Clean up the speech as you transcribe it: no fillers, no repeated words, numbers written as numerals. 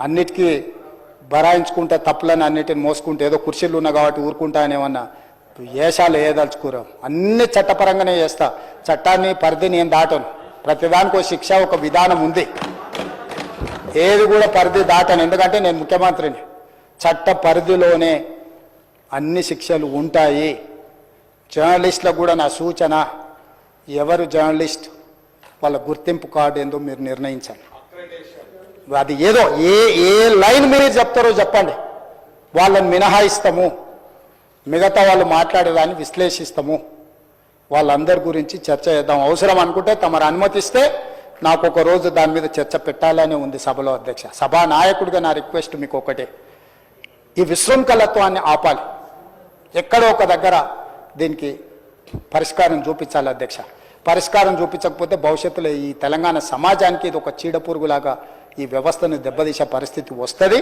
అన్నిటికీ బరాయించుకుంటే తప్పులని అన్నిటిని మోసుకుంటే ఏదో కుర్చీలు ఉన్నా కాబట్టి ఊరుకుంటా అని ఏమన్నా ఏషాలు ఏదలుచుకోరు. అన్ని చట్టపరంగానే చేస్తా. చట్టాన్ని పరిధి నేను దాటను. ప్రతిదానికి ఒక శిక్ష, ఒక విధానం ఉంది. ఏది కూడా పరిధి దాటను, ఎందుకంటే నేను ముఖ్యమంత్రిని. చట్ట పరిధిలోనే అన్ని శిక్షలు ఉంటాయి. జర్నలిస్టులకు కూడా నా సూచన, ఎవరు జర్నలిస్ట్ వాళ్ళ గుర్తింపు కార్డు ఏందో మీరు నిర్ణయించండి. అది ఏదో ఏ లైన్ మీరు చెప్తారో చెప్పండి, వాళ్ళని మినహాయిస్తాము, మిగతా వాళ్ళు మాట్లాడేదాన్ని విశ్లేషిస్తాము. వాళ్ళందరి గురించి చర్చ చేద్దాం. అవసరం అనుకుంటే తమరు అనుమతిస్తే నాకు ఒక రోజు దాని మీద చర్చ పెట్టాలని ఉంది సభలో. అధ్యక్ష, సభా నాయకుడిగా నా రిక్వెస్ట్ మీకు ఒకటే, ఈ విశృంఖలత్వాన్ని ఆపాలి. ఎక్కడో ఒక దగ్గర దీనికి పరిష్కారం చూపించాలి అధ్యక్ష. పరిష్కారం చూపించకపోతే భవిష్యత్తులో ఈ తెలంగాణ సమాజానికి ఇది ఒక చీడపురుగులాగా ఈ వ్యవస్థను దెబ్బతీసే పరిస్థితి వస్తుంది.